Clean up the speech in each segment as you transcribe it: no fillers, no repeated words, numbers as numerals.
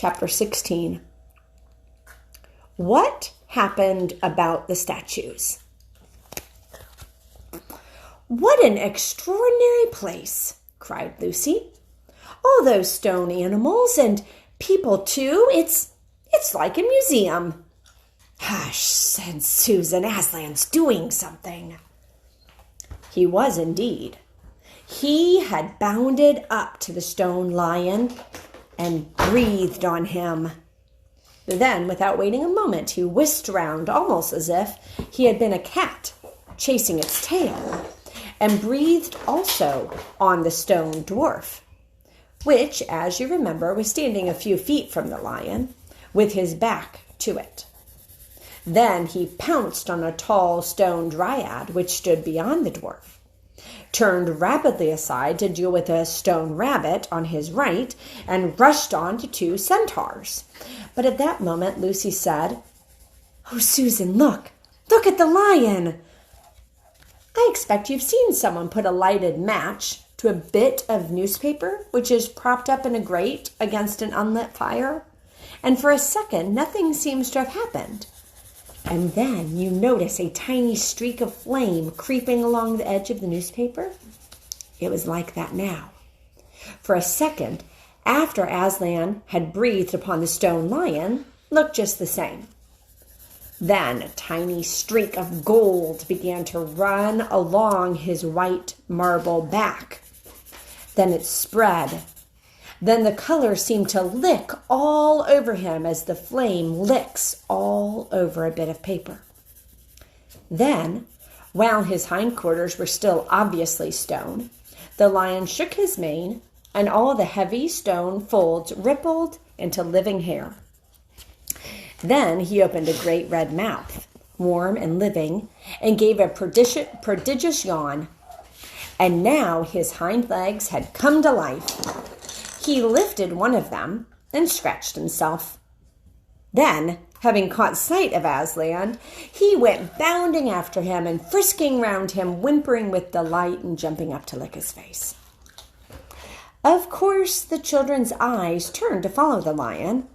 Chapter 16. What happened about the statues? "What an extraordinary place," cried Lucy. "All those stone animals and people too. It's like a museum." "Hush," said Susan. "Aslan's doing something." He was indeed. He had bounded up to the stone lion and breathed on him. Then, without waiting a moment, he whisked round almost as if he had been a cat chasing its tail, and breathed also on the stone dwarf, which, as you remember, was standing a few feet from the lion, with his back to it. Then he pounced on a tall stone dryad, which stood beyond the dwarf, turned rapidly aside to deal with a stone rabbit on his right, and rushed on to 2 centaurs. But at that moment, Lucy said, "Oh, Susan, look at the lion." I expect you've seen someone put a lighted match to a bit of newspaper, which is propped up in a grate against an unlit fire, and for a second, nothing seems to have happened. And then you notice a tiny streak of flame creeping along the edge of the newspaper. It was like that now. For a second, after Aslan had breathed upon the stone lion, looked just the same. Then a tiny streak of gold began to run along his white marble back. Then it spread. Then the color seemed to lick all over him as the flame licks all over a bit of paper. Then, while his hindquarters were still obviously stone, the lion shook his mane, and all the heavy stone folds rippled into living hair. Then he opened a great red mouth, warm and living, and gave a prodigious yawn. And now his hind legs had come to life. He lifted one of them and scratched himself. Then, having caught sight of Aslan, he went bounding after him and frisking round him, whimpering with delight and jumping up to lick his face. Of course, the children's eyes turned to follow the lion,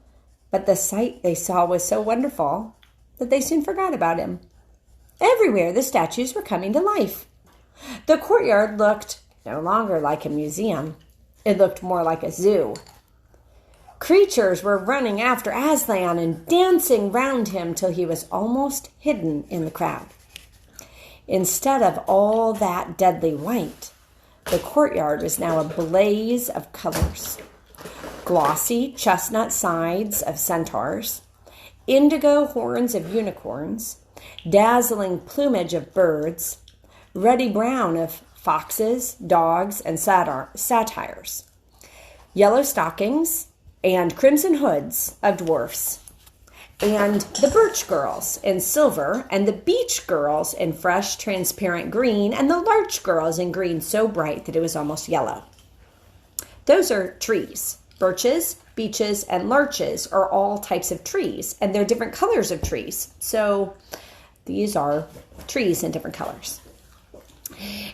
but the sight they saw was so wonderful that they soon forgot about him. Everywhere the statues were coming to life. The courtyard looked no longer like a museum. It looked more like a zoo. Creatures were running after Aslan and dancing round him till he was almost hidden in the crowd. Instead of all that deadly white, the courtyard was now a blaze of colors. Glossy chestnut sides of centaurs, indigo horns of unicorns, dazzling plumage of birds, ruddy brown of foxes, dogs, and satyrs, yellow stockings and crimson hoods of dwarfs, and the birch girls in silver, and the beech girls in fresh, transparent green, and the larch girls in green so bright that it was almost yellow. Those are trees. Birches, beeches, and larches are all types of trees, and they're different colors of trees. So these are trees in different colors.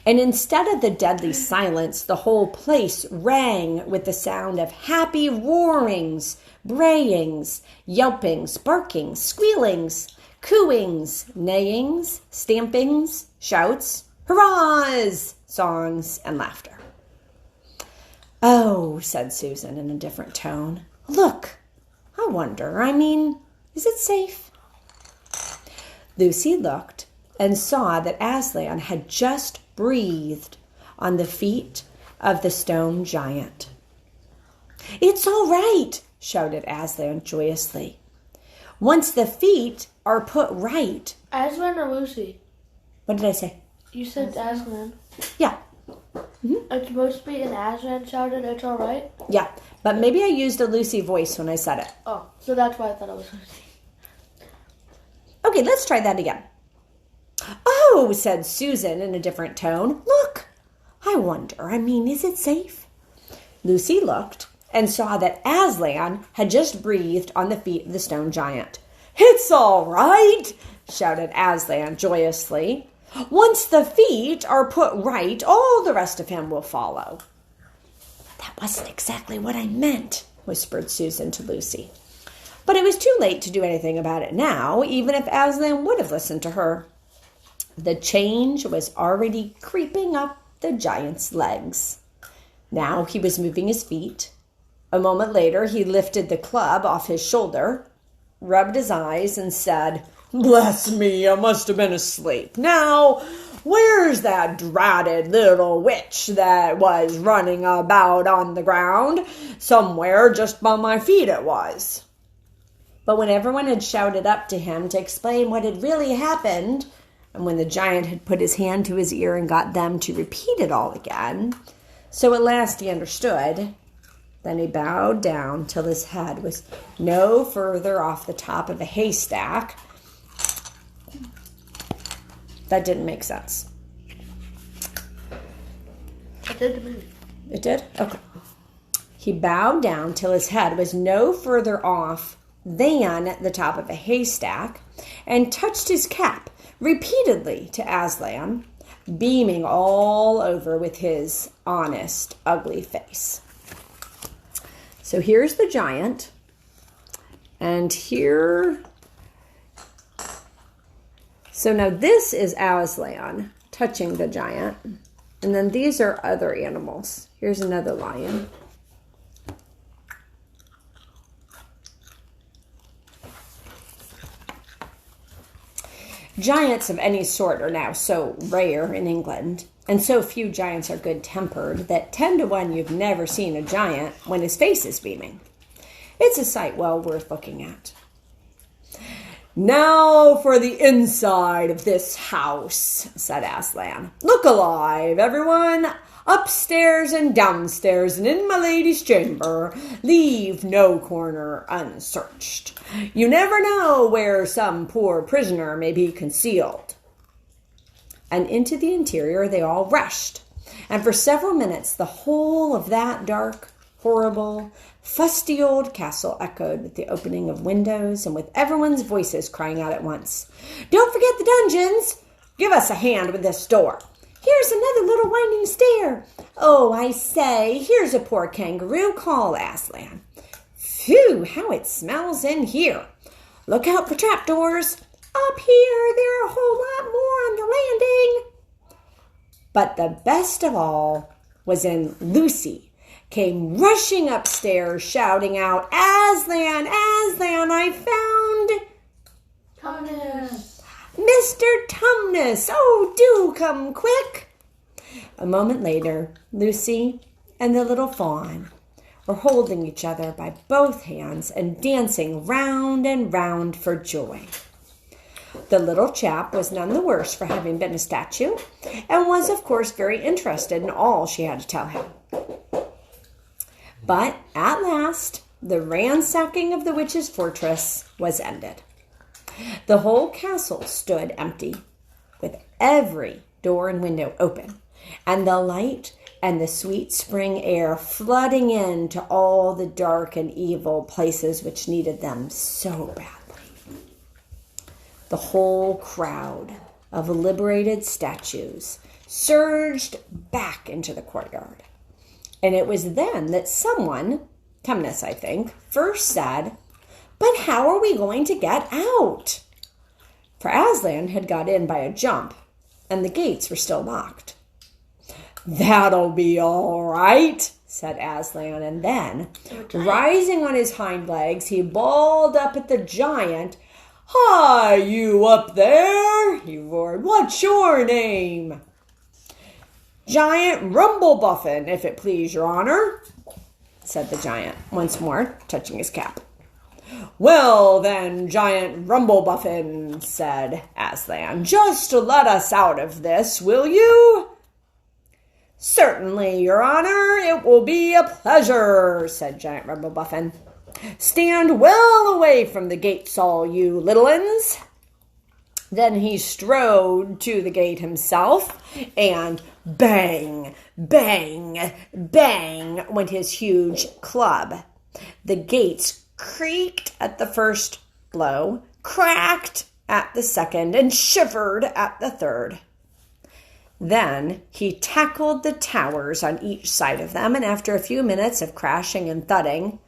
And instead of the deadly silence, the whole place rang with the sound of happy roarings, brayings, yelpings, barkings, squealings, cooings, neighings, stampings, shouts, hurrahs, songs, and laughter. "Oh," said Susan in a different tone. "Look, I wonder, is it safe?" Lucy looked and saw that Aslan had just breathed on the feet of the stone giant. "It's all right," shouted Aslan joyously. "Once the feet are put right." Aslan or Lucy? What did I say? You said Aslan. Yeah. It's supposed to be an Aslan shouted, "It's all right"? Yeah, but maybe I used a Lucy voice when I said it. Oh, so that's why I thought it was Lucy. Okay, let's try that again. "Oh," said Susan in a different tone. "Look, I wonder, is it safe?" Lucy looked and saw that Aslan had just breathed on the feet of the stone giant. "It's all right," shouted Aslan joyously. "Once the feet are put right, all the rest of him will follow." "That wasn't exactly what I meant," whispered Susan to Lucy. But it was too late to do anything about it now, even if Aslan would have listened to her. The change was already creeping up the giant's legs. Now he was moving his feet. A moment later, he lifted the club off his shoulder, rubbed his eyes, and said, "Bless me, I must have been asleep. Now, where's that dratted little witch that was running about on the ground? Somewhere just by my feet it was." But when everyone had shouted up to him to explain what had really happened, and when the giant had put his hand to his ear and got them to repeat it all again, so at last he understood. Then he bowed down till his head was no further off the top of a haystack. That didn't make sense. It did to me. It did? Okay. He bowed down till his head was no further off than the top of a haystack and touched his cap repeatedly to Aslan, beaming all over with his honest, ugly face. So here's the giant, and here... So now this is Aslan touching the giant, and then these are other animals. Here's another lion. Giants of any sort are now so rare in England, and so few giants are good-tempered, that 10 to 1 you've never seen a giant when his face is beaming. It's a sight well worth looking at. "Now for the inside of this house," said Aslan. "Look alive, everyone! Upstairs and downstairs and in my lady's chamber. Leave no corner unsearched. You never know where some poor prisoner may be concealed." And into the interior they all rushed. And for several minutes the whole of that dark, horrible, fusty old castle echoed with the opening of windows and with everyone's voices crying out at once, "Don't forget the dungeons! Give us a hand with this door. Here's another little winding stair. Oh, I say, here's a poor kangaroo. Call Aslan. Phew, how it smells in here. Look out for trapdoors. Up here, there are a whole lot more on the landing." But the best of all was when Lucy came rushing upstairs, shouting out, "Aslan, Aslan, I found Tumnus. Mr. Tumnus. Oh, do come quick." A moment later, Lucy and the little fawn were holding each other by both hands and dancing round and round for joy. The little chap was none the worse for having been a statue, and was, of course, very interested in all she had to tell him. But at last, the ransacking of the witch's fortress was ended. The whole castle stood empty, with every door and window open, and the light and the sweet spring air flooding into all the dark and evil places which needed them so badly. The whole crowd of liberated statues surged back into the courtyard. And it was then that someone, Tumnus, I think, first said, "But how are we going to get out?" For Aslan had got in by a jump, and the gates were still locked. "That'll be all right," said Aslan, and then, rising on his hind legs, he bawled up at the giant. "Hi, you up there!" he roared. "What's your name?" "Giant Rumblebuffin, if it please your honor," said the giant, once more touching his cap. "Well then, Giant Rumblebuffin," said Aslan, "just let us out of this, will you?" "Certainly, your honor, it will be a pleasure," said Giant Rumblebuffin. "Stand well away from the gates, all you little uns." Then he strode to the gate himself, and bang, bang, bang went his huge club. The gates creaked at the first blow, cracked at the second, and shivered at the third. Then he tackled the towers on each side of them, and after a few minutes of crashing and thudding,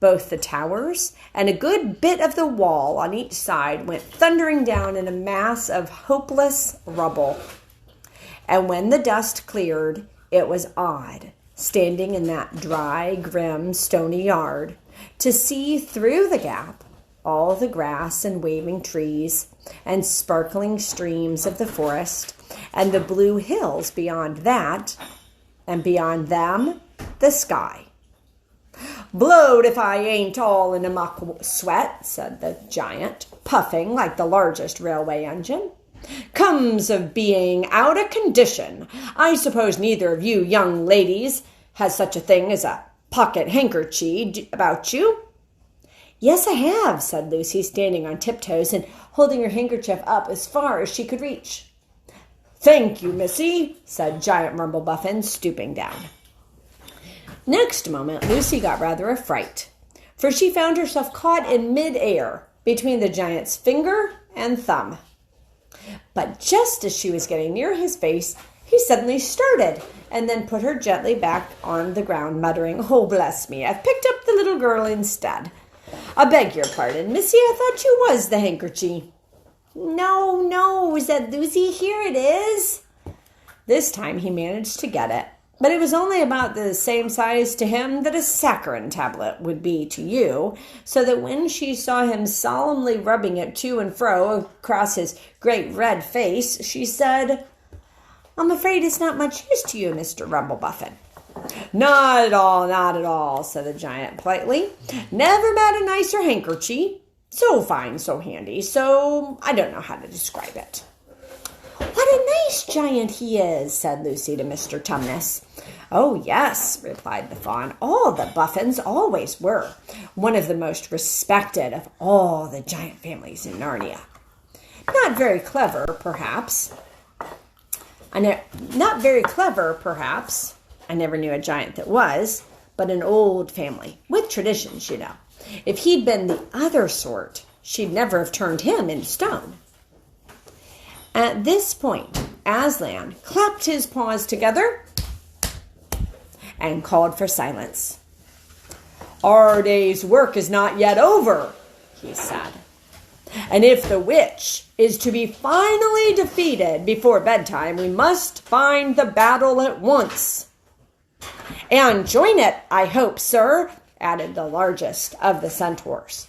Both the towers and a good bit of the wall on each side went thundering down in a mass of hopeless rubble. And when the dust cleared, it was odd, standing in that dry, grim, stony yard, to see through the gap all the grass and waving trees and sparkling streams of the forest and the blue hills beyond that, and beyond them, the sky. "Blowed if I ain't all in a muck sweat," said the giant, puffing like the largest railway engine. "Comes of being out of condition. I suppose neither of you young ladies has such a thing as a pocket handkerchief about you?" "Yes, I have," said Lucy, standing on tiptoes and holding her handkerchief up as far as she could reach. "Thank you, missy," said Giant Rumblebuffin, stooping down. Next moment, Lucy got rather a fright, for she found herself caught in mid-air between the giant's finger and thumb. But just as she was getting near his face, he suddenly started and then put her gently back on the ground, muttering, "Oh, bless me, I've picked up the little girl instead. I beg your pardon, missy, I thought you was the handkerchief." "No, no," said Lucy, "here it is." This time he managed to get it, but it was only about the same size to him that a saccharin tablet would be to you, so that when she saw him solemnly rubbing it to and fro across his great red face, she said, "I'm afraid it's not much use to you, Mr. Rumblebuffin." Not at all," said the giant politely. "Never met a nicer handkerchief. So fine, so handy, so I don't know how to describe it." "What a nice giant he is," said Lucy to Mr. Tumnus. "Oh, yes," replied the fawn. "All the Buffins always were. One of the most respected of all the giant families in Narnia. Not very clever, perhaps. I never knew a giant that was, but an old family, with traditions, you know. If he'd been the other sort, she'd never have turned him into stone." At this point, Aslan clapped his paws together and called for silence. "Our day's work is not yet over," he said. "And if the witch is to be finally defeated before bedtime, we must find the battle at once." "And join it, I hope, sir," added the largest of the centaurs.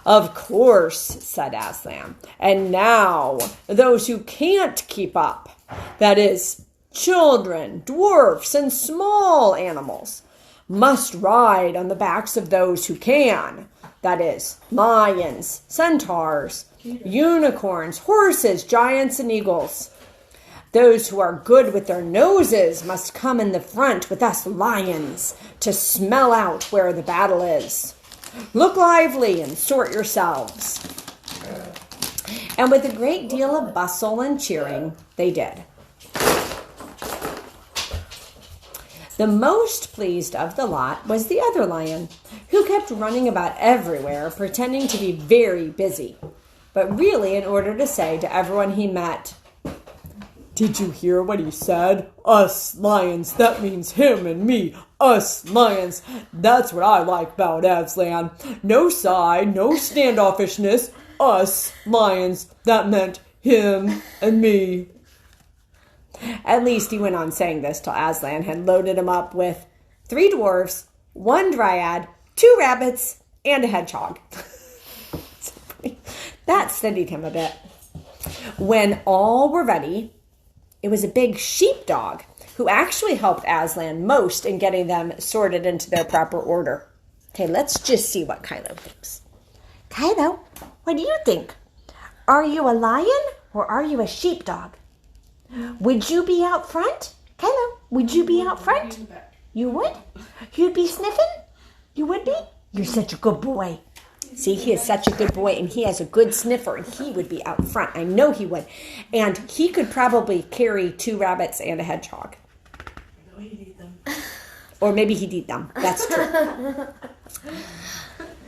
"Of course," said Aslan. "And now, those who can't keep up, that is, children, dwarfs, and small animals, must ride on the backs of those who can, that is, lions, centaurs, unicorns, horses, giants, and eagles. Those who are good with their noses must come in the front with us lions to smell out where the battle is. Look lively and sort yourselves." And with a great deal of bustle and cheering, they did. The most pleased of the lot was the other lion, who kept running about everywhere, pretending to be very busy, but really in order to say to everyone he met, "Did you hear what he said? Us lions, that means him and me. Us lions, that's what I like about Aslan. No side, no standoffishness. Us lions, that meant him and me." At least he went on saying this till Aslan had loaded him up with 3 dwarfs, 1 dryad, 2 rabbits, and a hedgehog. That steadied him a bit. When all were ready, it was a big sheepdog who actually helped Aslan most in getting them sorted into their proper order. Okay, let's just see what Kylo thinks. "Kylo, what do you think? Are you a lion or are you a sheepdog? Would you be out front? Kylo, would you be out front? You would? You'd be sniffing? You would be? You're such a good boy." See, he is such a good boy, and he has a good sniffer, and he would be out front. I know he would. And he could probably carry 2 rabbits and a hedgehog. No, he'd eat them. Or maybe he'd eat them. That's true.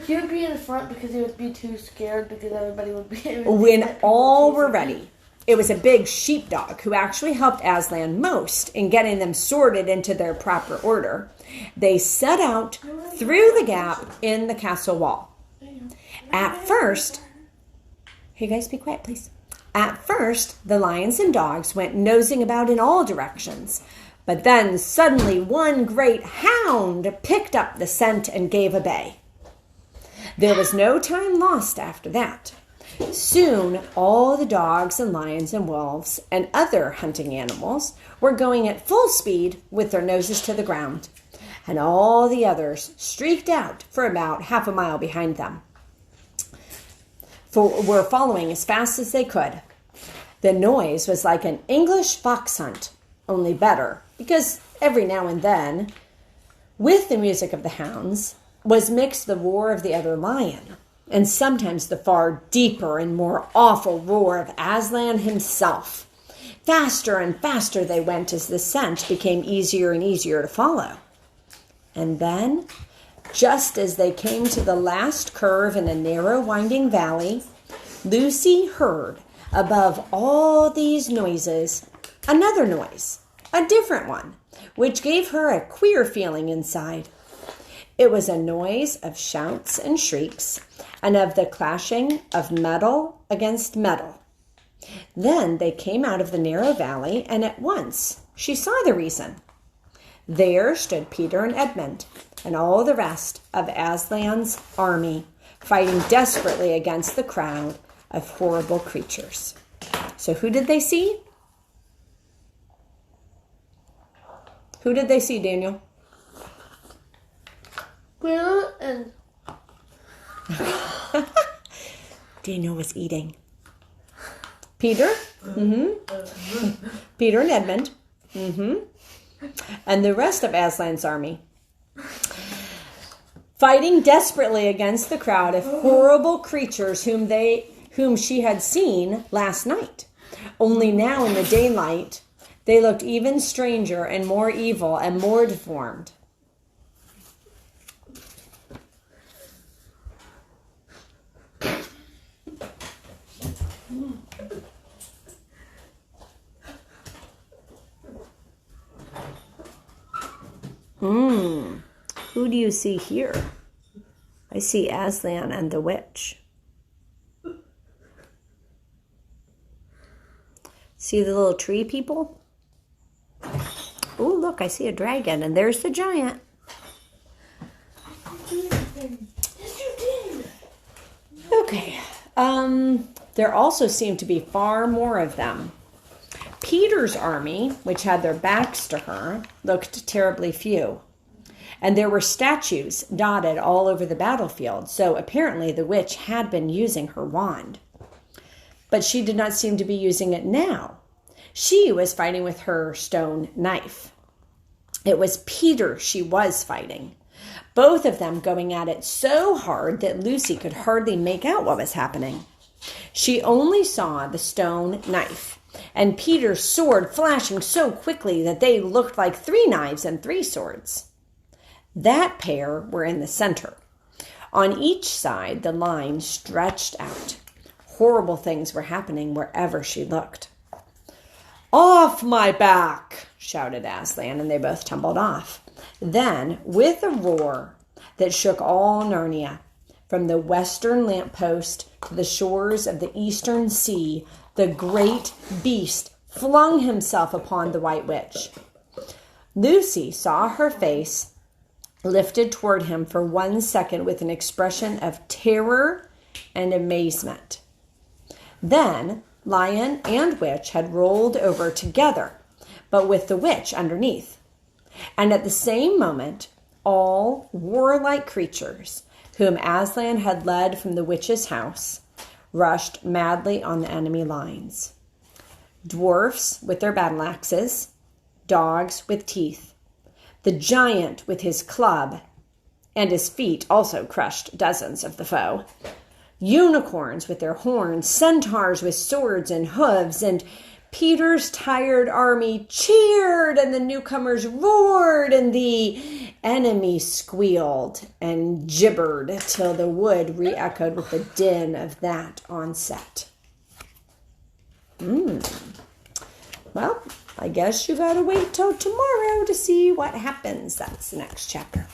He would be in the front because he would be too scared because everybody would be... When all were ready, It was a big sheepdog who actually helped Aslan most in getting them sorted into their proper order. They set out through the gap in the castle wall. At first, hey guys, be quiet, please. At first, the lions and dogs went nosing about in all directions. But then suddenly one great hound picked up the scent and gave a bay. There was no time lost after that. Soon, all the dogs and lions and wolves and other hunting animals were going at full speed with their noses to the ground, and all the others streaked out for about half a mile behind them, were following as fast as they could. The noise was like an English fox hunt, only better, because every now and then, with the music of the hounds, was mixed the roar of the other lion, and sometimes the far deeper and more awful roar of Aslan himself. Faster and faster they went as the scent became easier and easier to follow. And then, just as they came to the last curve in a narrow winding valley, Lucy heard, above all these noises, another noise, a different one, which gave her a queer feeling inside. It was a noise of shouts and shrieks, and of the clashing of metal against metal. Then they came out of the narrow valley, and at once she saw the reason. There stood Peter and Edmund, and all the rest of Aslan's army, fighting desperately against the crowd of horrible creatures. So who did they see? Who did they see, Daniel? Peter and Daniel was eating. Peter? Mm-hmm. Peter and Edmund. Mm-hmm. And the rest of Aslan's army, fighting desperately against the crowd of horrible creatures whom she had seen last night. Only now in the daylight, they looked even stranger and more evil and more deformed. Who do you see here? I see Aslan and the witch. See the little tree people? Oh, look, I see a dragon, and there's the giant. Okay. There also seem to be far more of them. Peter's army, which had their backs to her, looked terribly few. And there were statues dotted all over the battlefield, so apparently the witch had been using her wand. But she did not seem to be using it now. She was fighting with her stone knife. It was Peter she was fighting, both of them going at it so hard that Lucy could hardly make out what was happening. She only saw the stone knife and Peter's sword flashing so quickly that they looked like 3 knives and 3 swords. That pair were in the center. On each side, the line stretched out. Horrible things were happening wherever she looked. "Off my back!" shouted Aslan, and they both tumbled off. Then, with a roar that shook all Narnia, from the western lamppost to the shores of the eastern sea, the great beast flung himself upon the White Witch. Lucy saw her face lifted toward him for 1 second with an expression of terror and amazement. Then lion and witch had rolled over together, but with the witch underneath. And at the same moment, all warlike creatures whom Aslan had led from the witch's house rushed madly on the enemy lines. Dwarfs with their battle axes, dogs with teeth, the giant with his club, and his feet also crushed dozens of the foe. Unicorns with their horns, centaurs with swords and hooves, and Peter's tired army cheered, and the newcomers roared, and the enemy squealed and gibbered till the wood re-echoed with the din of that onset. Well, I guess you gotta wait till tomorrow to see what happens. That's the next chapter.